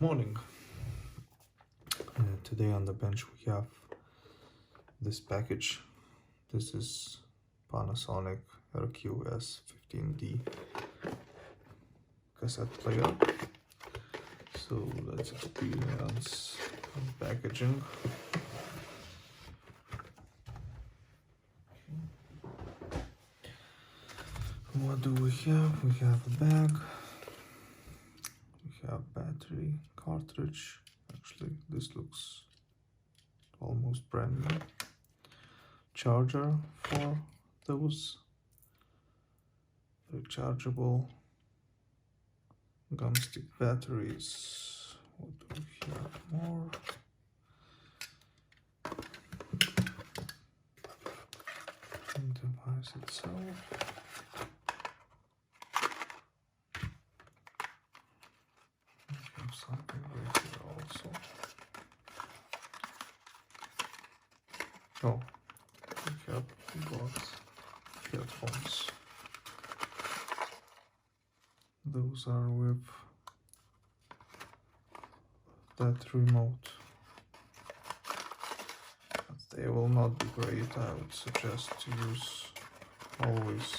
morning. Today on the bench we have this package. This is Panasonic RQ-S15D cassette player. So let's experience packaging. What do we have? We have a bag. We have battery, cartridge. Actually, this looks almost brand new. Charger for those rechargeable gum stick batteries. What do we have more? The device itself. We have something right here also. Oh, we have got headphones. Those are with that remote. But they will not be great. I would suggest to use always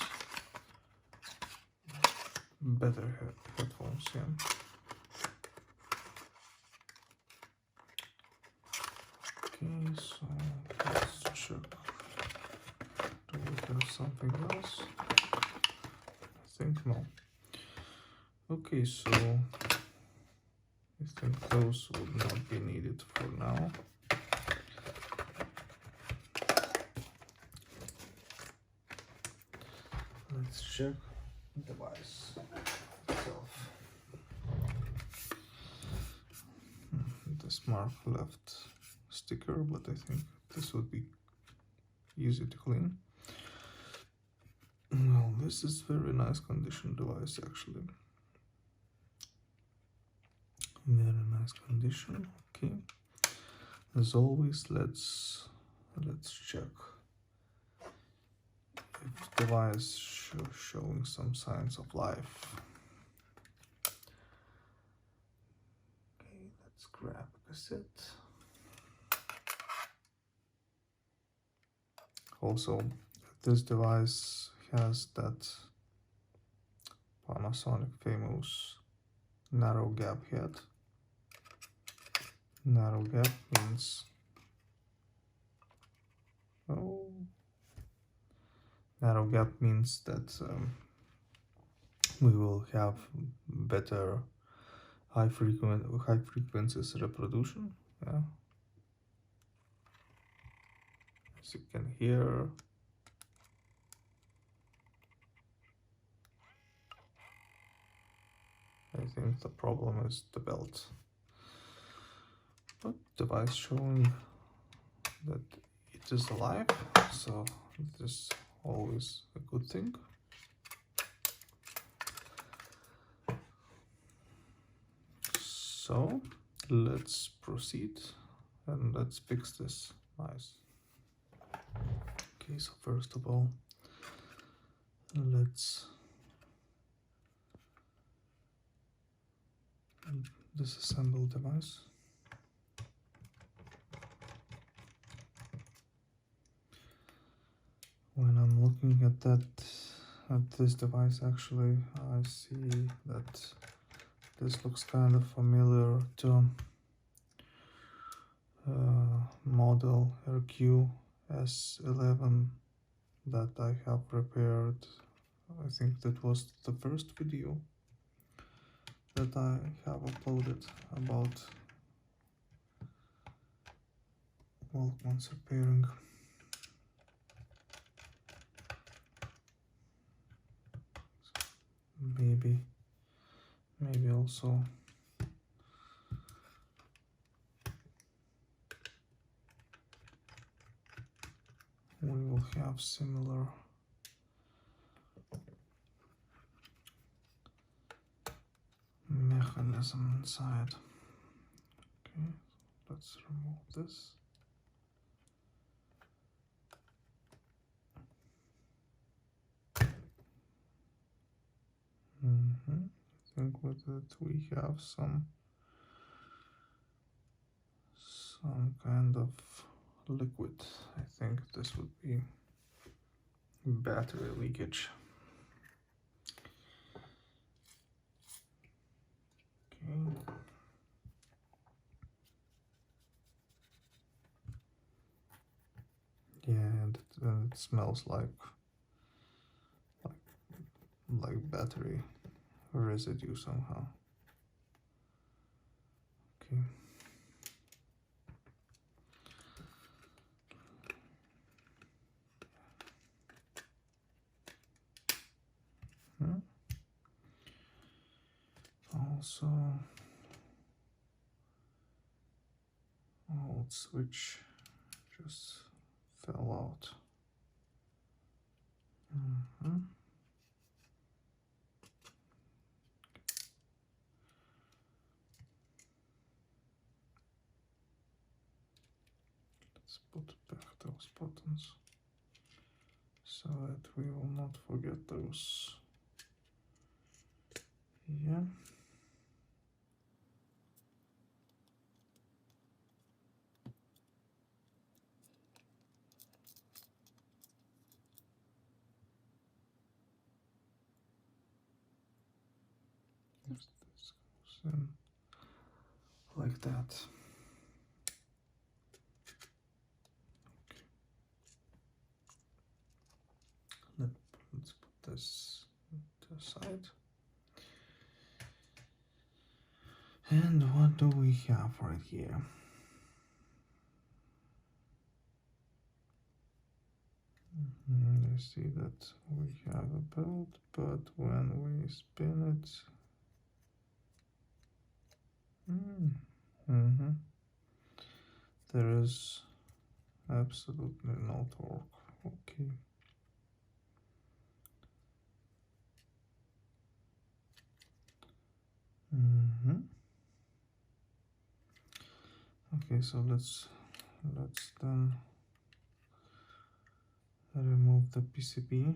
better headphones. Yeah. Okay, so let's check. Do we have something else? I think no. Okay, so I think those would not be needed for now. Let's check the device itself. The smart left sticker, but I think this would be easy to clean. Well, this is very nice condition device actually. Very nice condition. Okay. As always, let's check if device showing some signs of life. Okay, let's grab a cassette. Also, this device has that Panasonic famous narrow gap head. Narrow gap means narrow gap means that we will have better high frequencies reproduction. Yeah. As you can hear, I think the problem is the belt. But device showing that it is alive, so this is always a good thing. So let's proceed and let's fix this. Nice. Okay, so first of all, let's disassemble device. When I'm looking at this device, actually, I see that this looks kind of familiar to model RQ-S11 that I have repaired. I think that was the first video that I have uploaded about Walkman's repairing. Maybe also we will have similar mechanism inside. Okay, let's remove this. I think with it we have some some kind of liquid. I think this would be battery leakage. Okay. Yeah, and it smells like battery residue somehow. Okay. Also, old switch just fell out. Let's put back those buttons so that we will not forget those. Yeah. This goes in like that. Okay. Let's put this to the side. And what do we have right here? I see that we have a belt, but when we spin it, there is absolutely no torque. Okay. Okay, so let's then remove the PCB.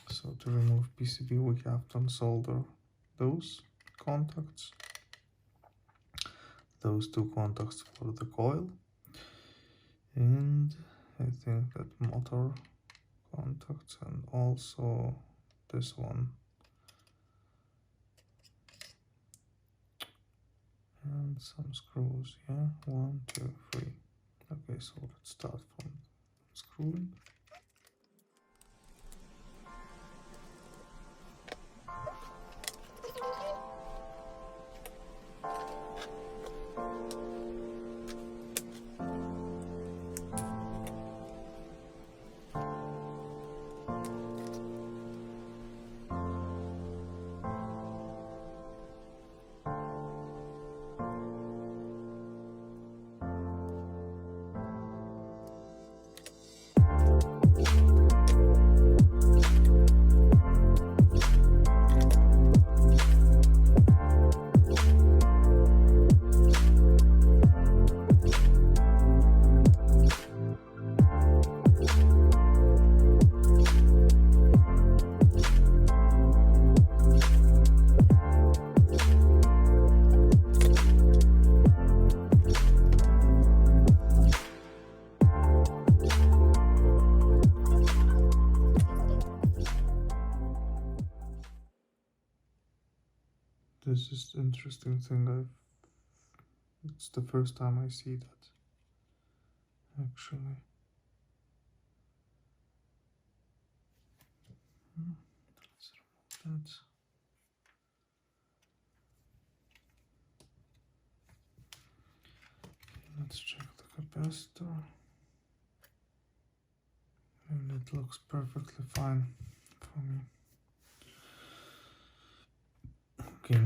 So to remove PCB, we have to unsolder those contacts, those two contacts for the coil, and I think that motor contacts, and also this one, and some screws. Yeah, 1, 2, 3. Okay, so let's start from screwing. This is the interesting thing. It's the first time I see that, actually. Let's remove that. Let's check the capacitor. And it looks perfectly fine for me. Okay.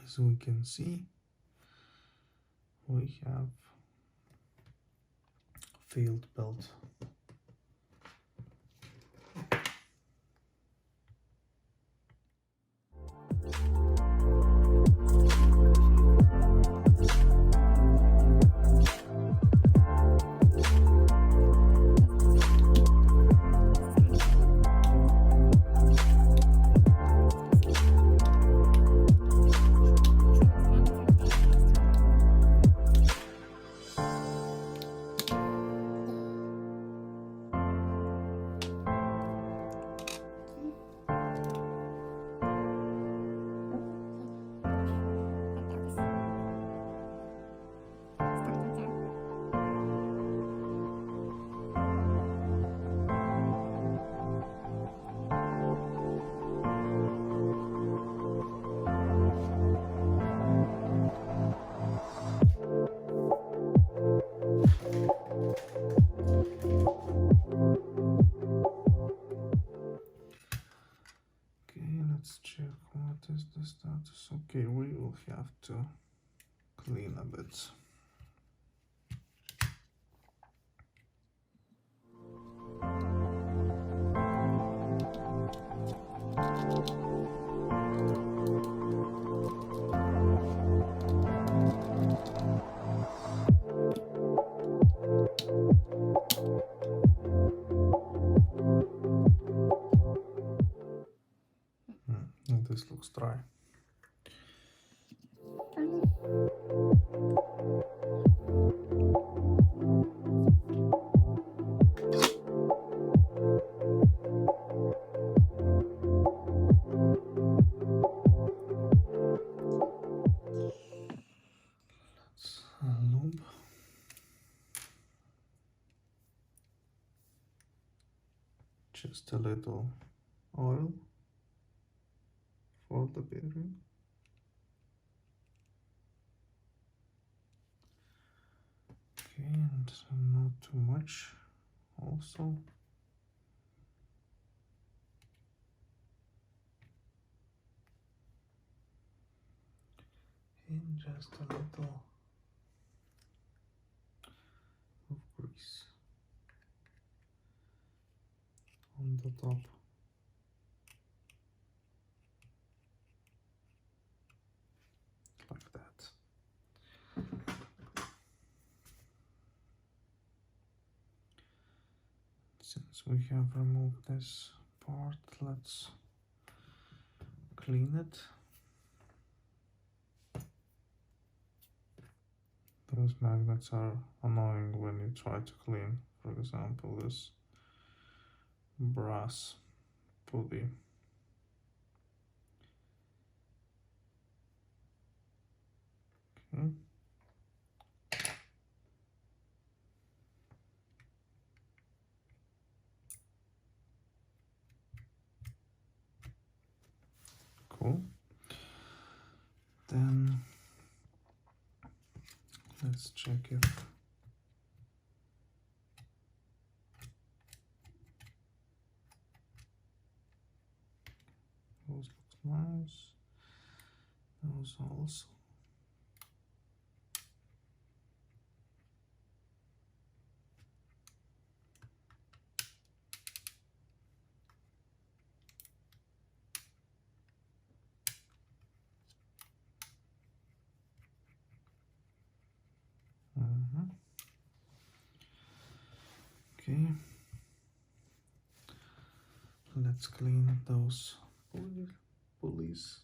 As we can see, we have failed belt. Let's check what is the status. Okay, we will have to clean a bit. This looks dry. Let's lube. Just a little oil for the bearing. Okay, and not too much also. And just a little of grease on the top. Like that. Since we have removed this part, let's clean it. Those magnets are annoying when you try to clean, for example, this brass pulley. Okay. Cool. Then let's check if those look nice. Those also. Okay, let's clean those pulleys.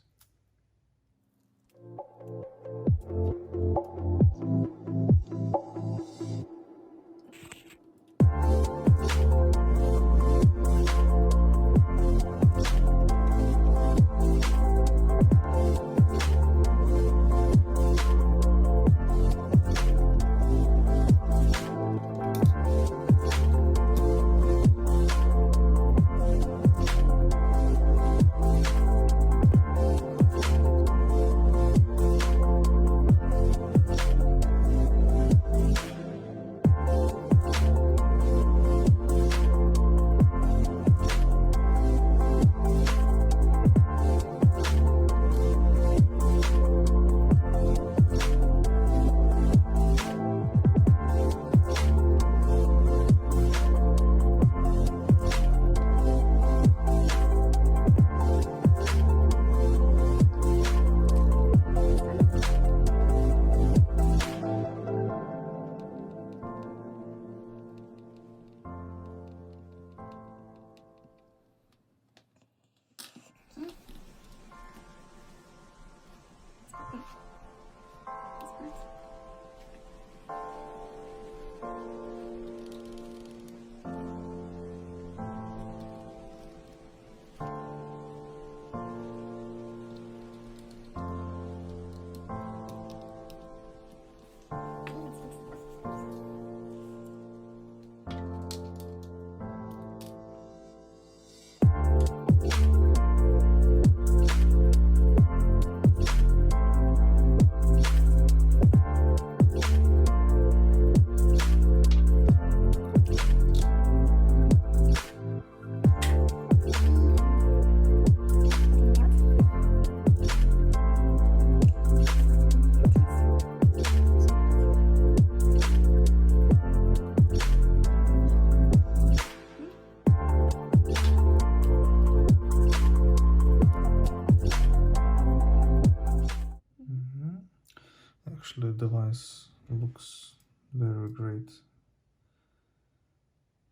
device looks very great.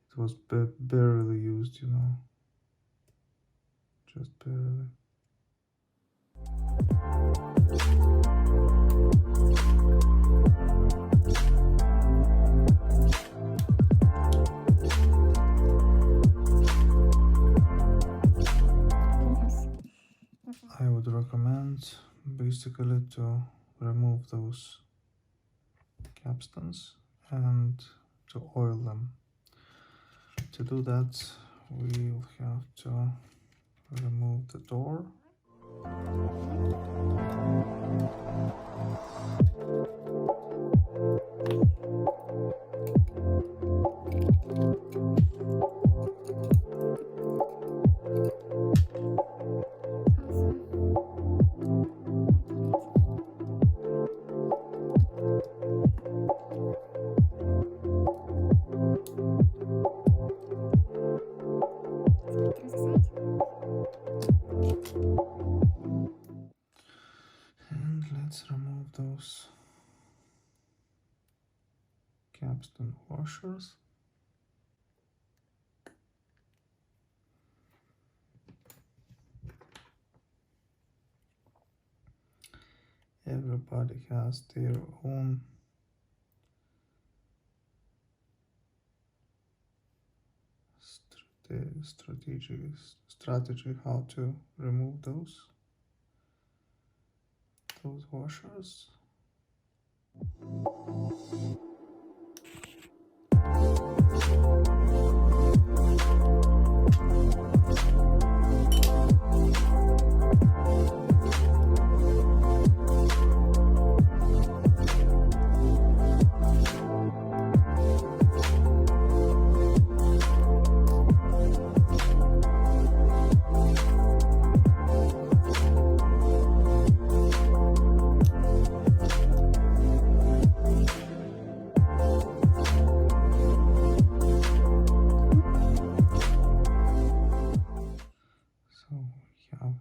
It was barely used, you know, just barely. I would recommend basically to remove those capstans and to oil them. To do that, we'll have to remove the door. And let's remove those capstan washers. Everybody has their own strategy how to remove those washers.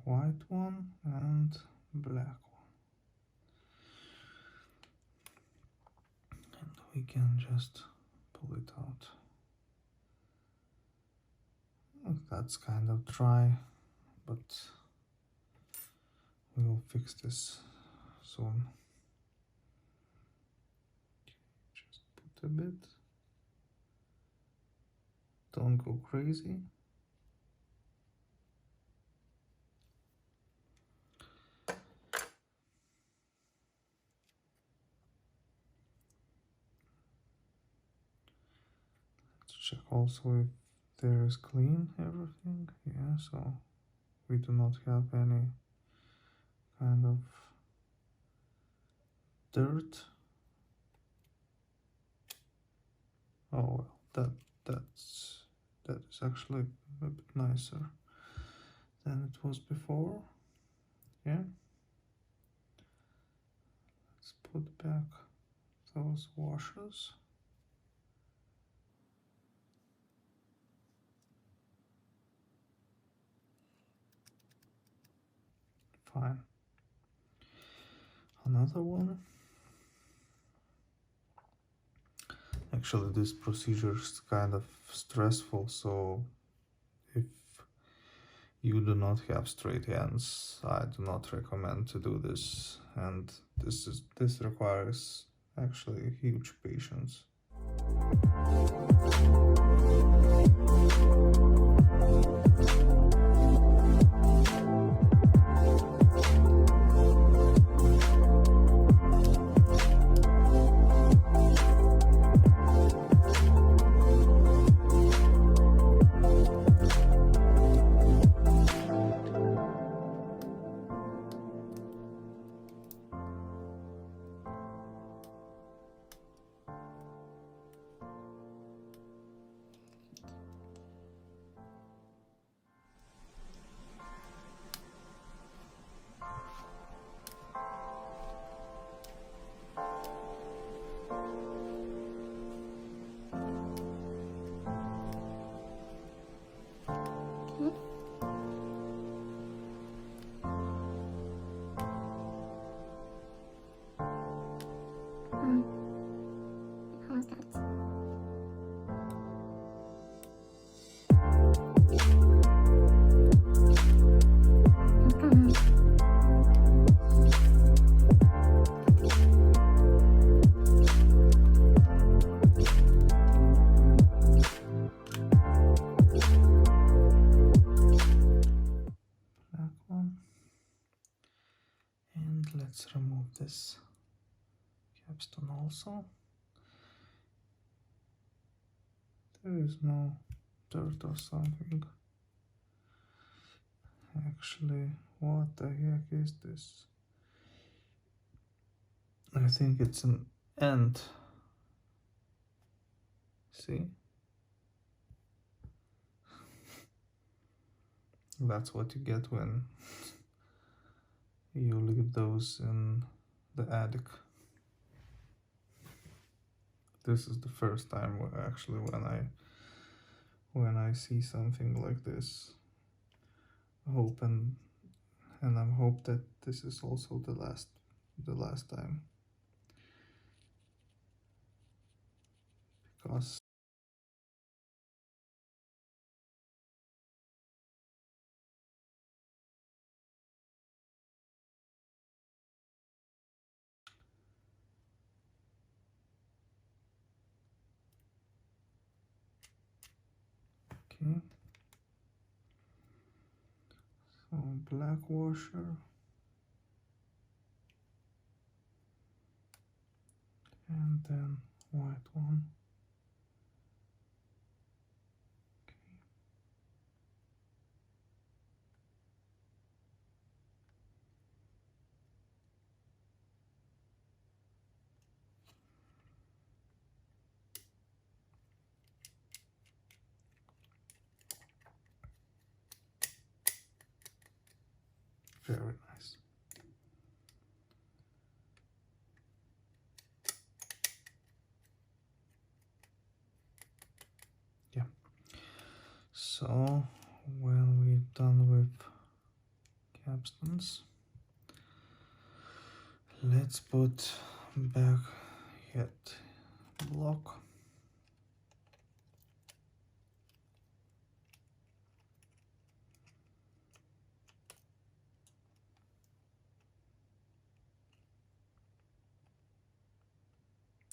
White one and black one, and we can just pull it out. That's kind of dry, but we will fix this soon. Just put a bit, don't go crazy. Check also if there is clean everything. Yeah, so we do not have any kind of dirt. Oh well, that is actually a bit nicer than it was before. Yeah. Let's put back those washers. Fine. Another one. Actually, this procedure is kind of stressful, so if you do not have straight hands, I do not recommend to do this, and this requires actually huge patience. let's remove this capstan also. There is no dirt or something. Actually, what the heck is this? I think it's an end. See? That's what you get when you leave those in the attic. This is the first time actually when I see something like this. Hope and I hope that this is also the last time, because okay. So black washer and then white one. Very nice. Yeah. So when we're done with capstans, let's put back head block.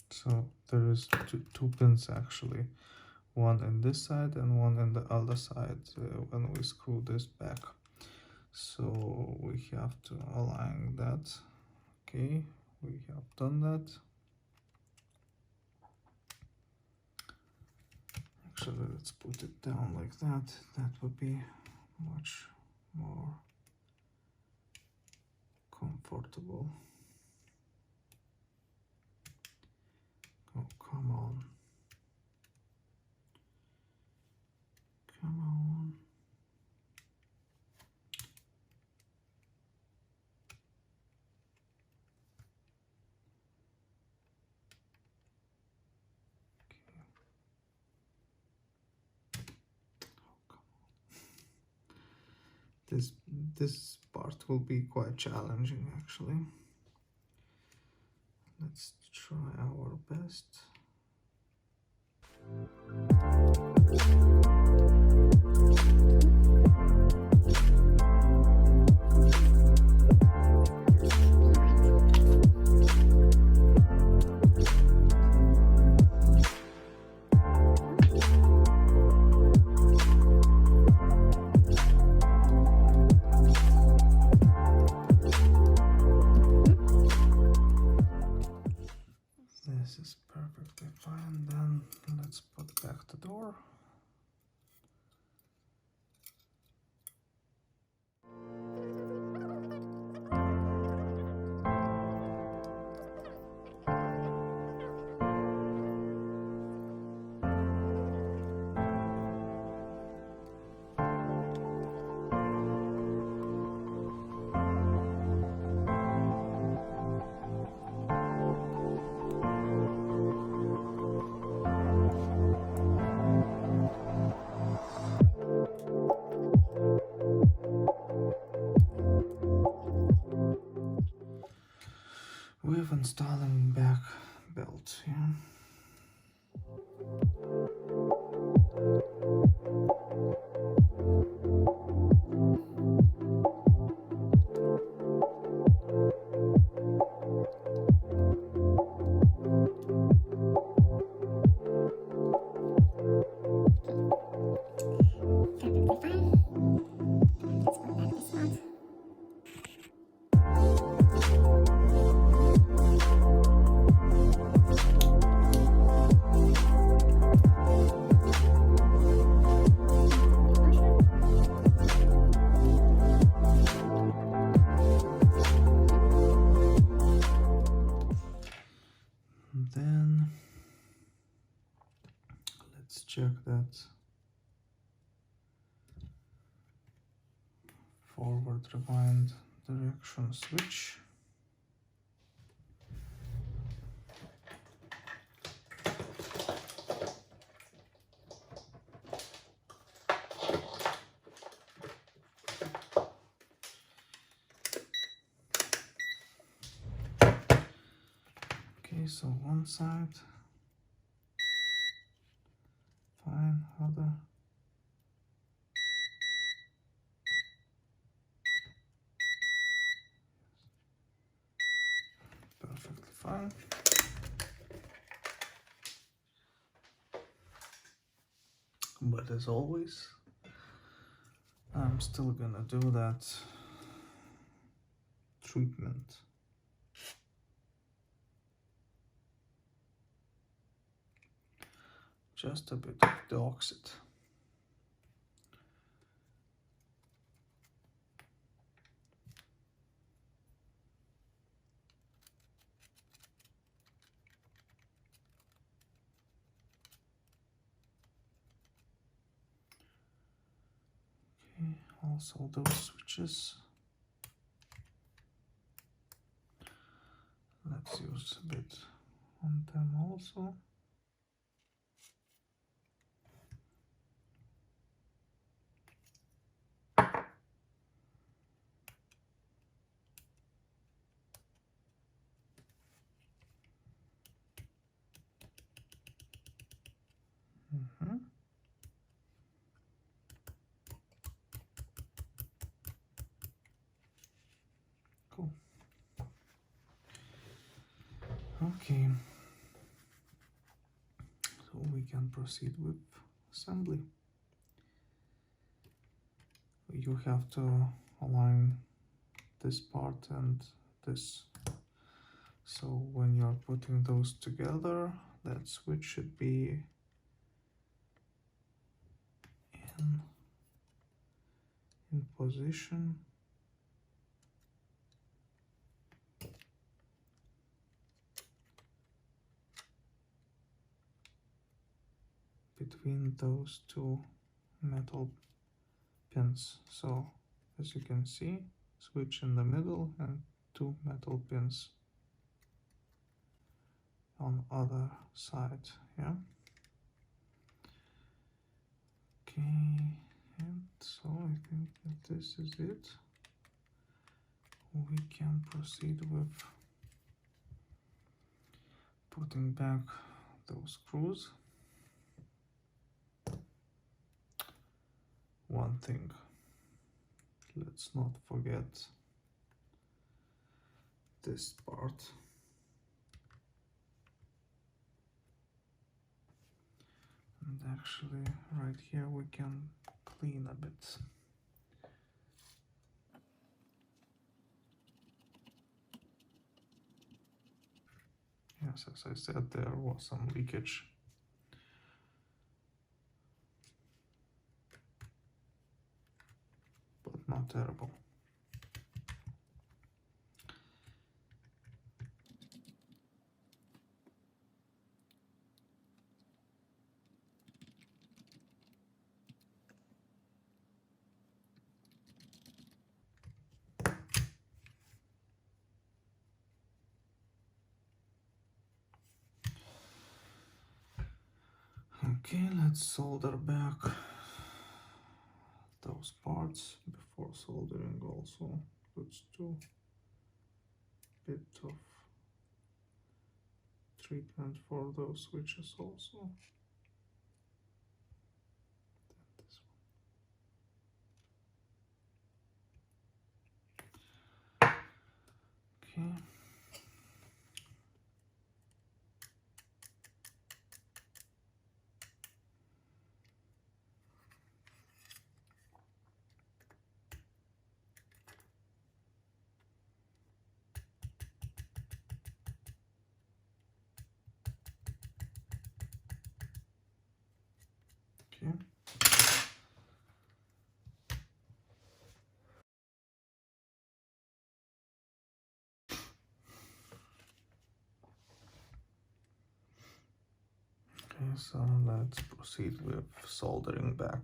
So there is two pins actually, one in this side and one in the other side when we screw this back. So we have to align that. Okay, we have done that. Actually, let's put it down like that. That would be much more comfortable. Oh, come on. Come on. This part will be quite challenging actually. Let's try our best. This is perfectly fine. Then let's put back the door. With installing back belt here. check that forward rewind direction switch. Okay, so one side, fine, other. Perfectly fine. But as always, I'm still gonna do that treatment. Just a bit of the oxide. Okay, also those switches. Let's use a bit on them also. Cool. Okay. So we can proceed with assembly. You have to align this part and this. So when you're putting those together, that switch should be in position. Between those two metal pins. So as you can see, switch in the middle and two metal pins on other side. Yeah. Okay, and so I think that this is it. We can proceed with putting back those screws. One thing, let's not forget this part. And actually right here we can clean a bit. Yes, as I said, there was some leakage. But not terrible. Okay, let's solder back those parts. Before soldering also, let's do a bit of treatment for those switches also. This one. Okay. Okay. Okay, so let's proceed with soldering back.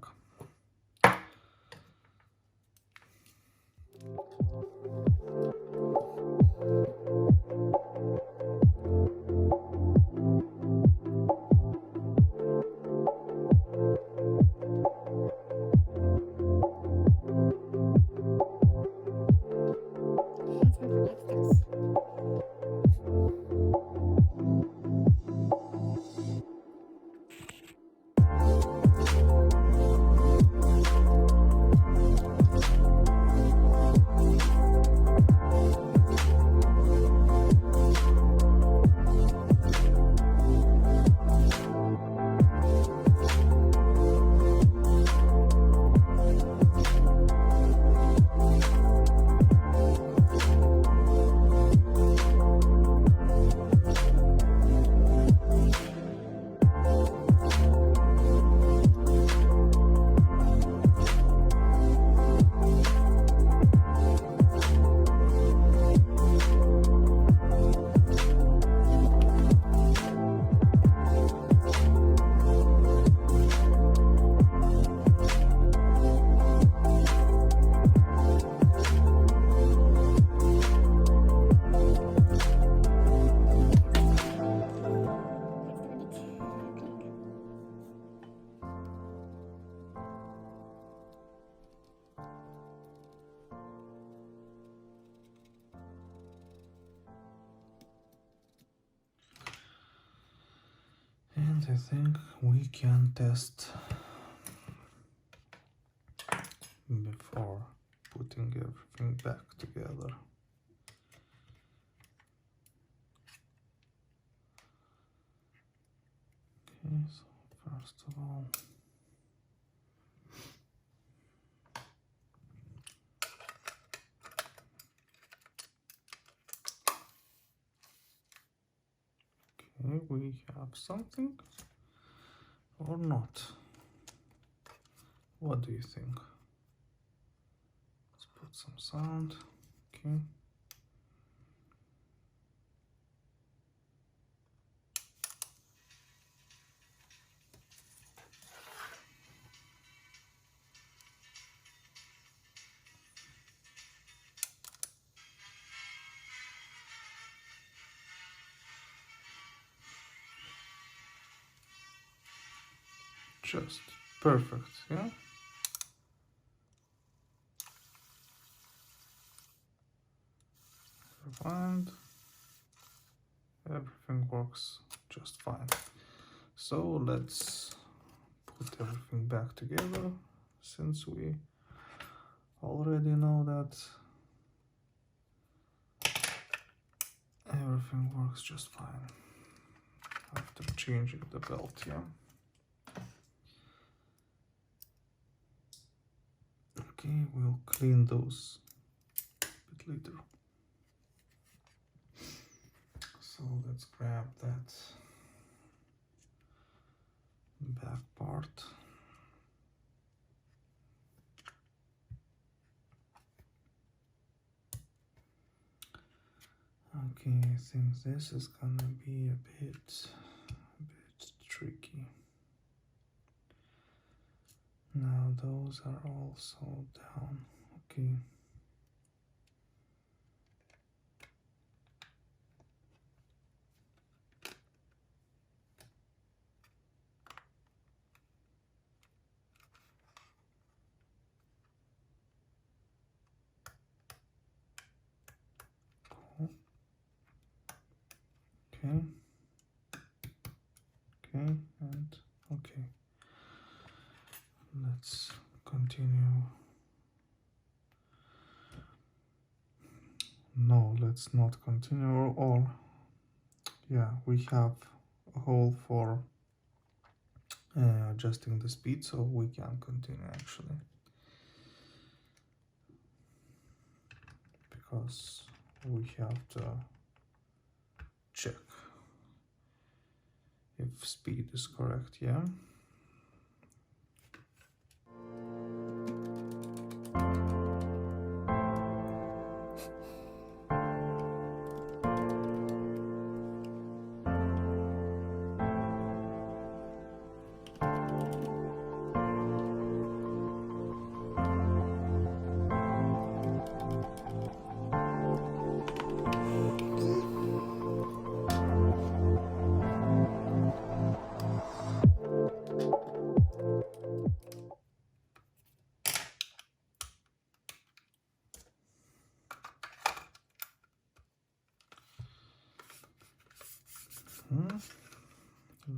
And I think we can test before putting everything back together. Okay, so first of all, okay, we have something or not? What do you think? Let's put some sound. Okay. Just perfect, yeah? And everything works just fine. So let's put everything back together, since we already know that everything works just fine after changing the belt, yeah? Okay, we'll clean those a bit later. So let's grab that back part. Okay, I think this is gonna be a bit tricky. Now those are also down. Okay. Cool. Okay. Okay, and okay. Let's continue. No, let's not continue, or yeah, we have a hole for adjusting the speed, so we can continue actually, because we have to check if speed is correct, yeah?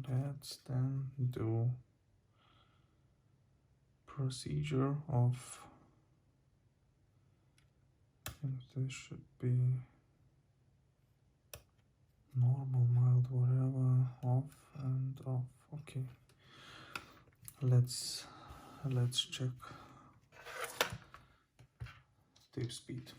Let's then do procedure of, I think this should be normal, mild, whatever, off and off. Okay, let's check tape speed.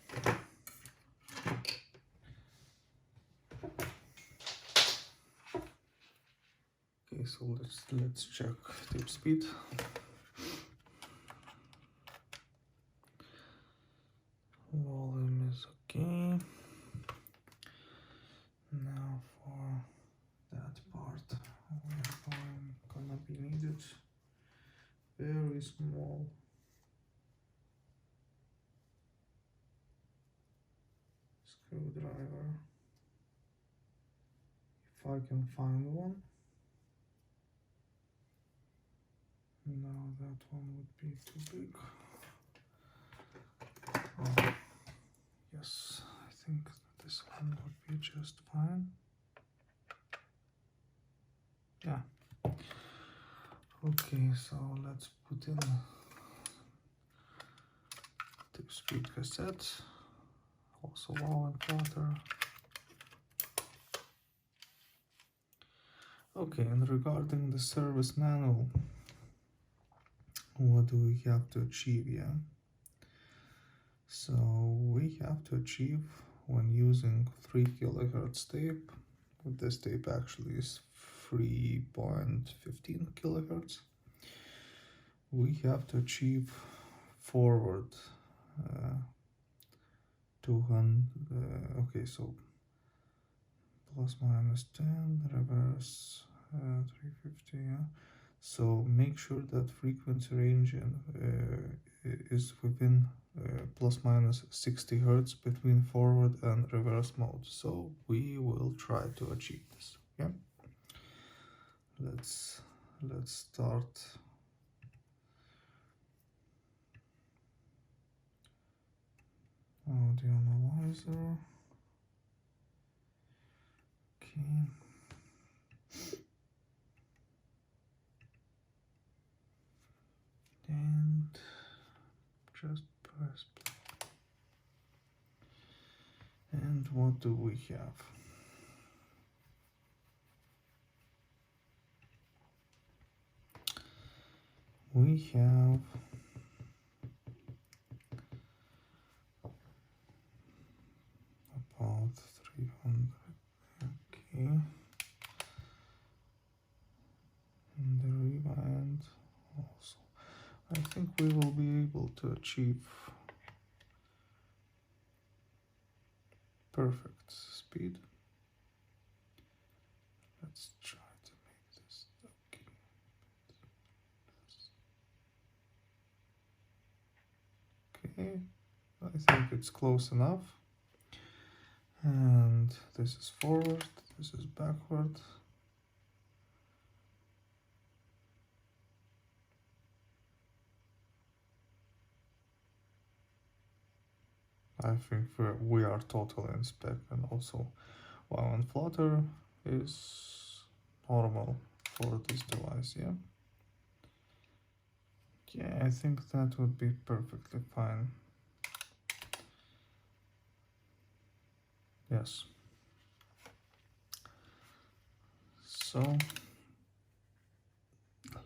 Okay, so let's check tape speed. Volume is okay. Now for that part, we are gonna be needed very small screwdriver, if I can find one. No, that one would be too big. Oh, yes, I think this one would be just fine. Yeah. Okay, so let's put in tape speed cassette, also wow and plotter. Okay, and regarding the service manual, what do we have to achieve? Yeah, so we have to achieve, when using 3 kilohertz tape, this tape actually is 3.15 kilohertz, we have to achieve forward 200, okay, so plus minus 10, reverse 350, yeah. So make sure that frequency range is within plus minus 60 hertz between forward and reverse mode. So we will try to achieve this. Yeah. Let's start. Audio analyzer. Okay. And just press play. And what do we have? We have about 300. Okay. And the rewind also. I think we will be able to achieve perfect speed. Let's try to make this okay. Okay, I think it's close enough. And this is forward, this is backward. I think we are totally in spec, and also wow and flutter is normal for this device, yeah? Yeah, I think that would be perfectly fine. Yes. So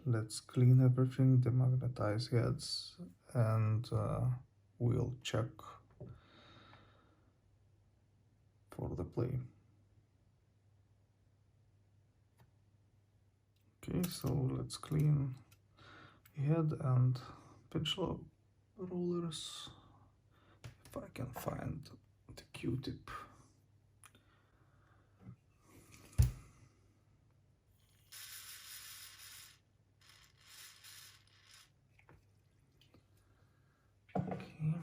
let's clean everything, demagnetize heads, and we'll check for the play. Okay, so let's clean head and pinch rollers, if I can find the Q-tip. Okay.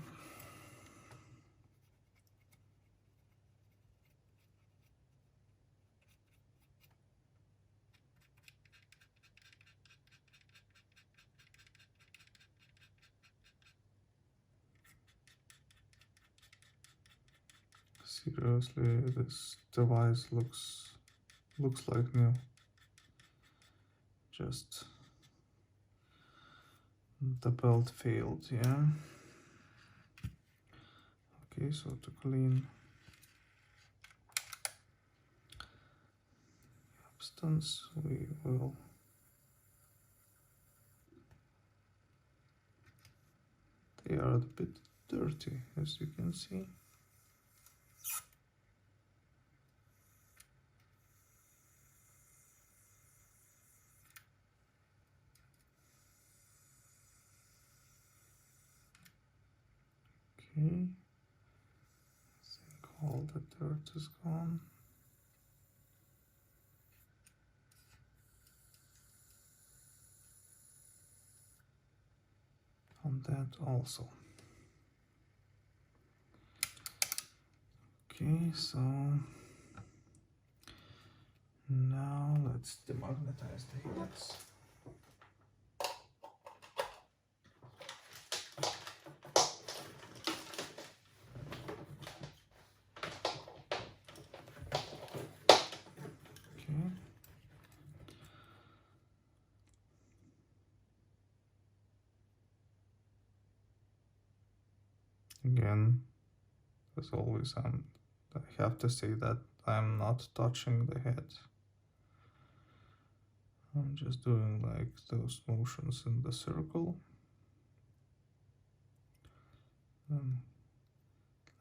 Seriously, this device looks looks like new. Just the belt failed, yeah. Okay, so to clean substance, we will they are a bit dirty, as you can see. Okay, I think all the dirt is gone. On that also. Okay, so now let's demagnetize the heads. Okay. Again, as always, I have to say that I'm not touching the head. I'm just doing like those motions in the circle. And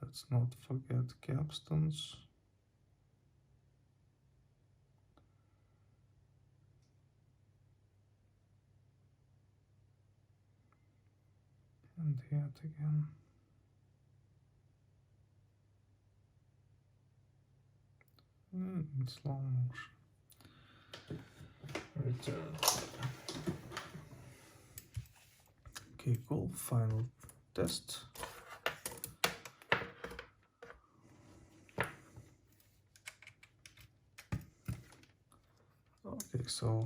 let's not forget capstans. And head again. In slow motion. Return. Okay, cool. Final test. Okay, so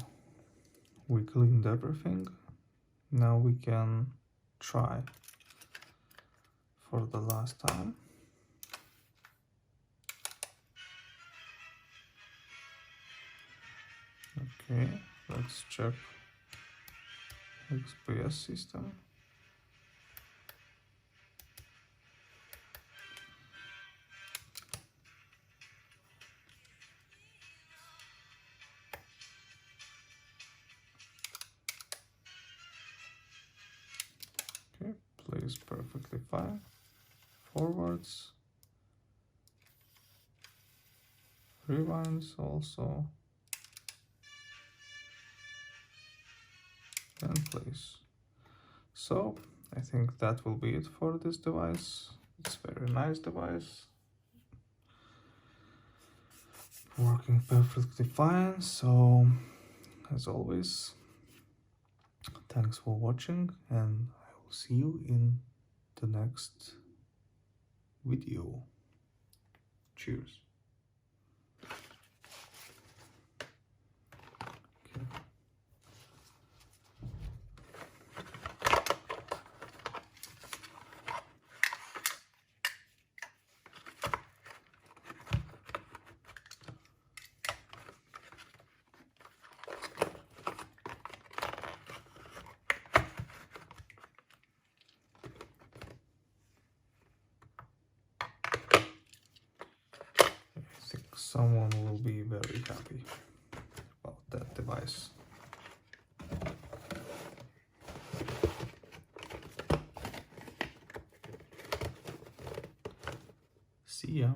we cleaned everything. Now we can try for the last time. Okay, let's check XPS system. Okay, plays perfectly fine. Forwards. Rewinds also. And plays. So I think that will be it for this device. It's a very nice device. Working perfectly fine. So as always, thanks for watching, and I will see you in the next video. Cheers. Okay. I think someone will be very happy about that device. See ya.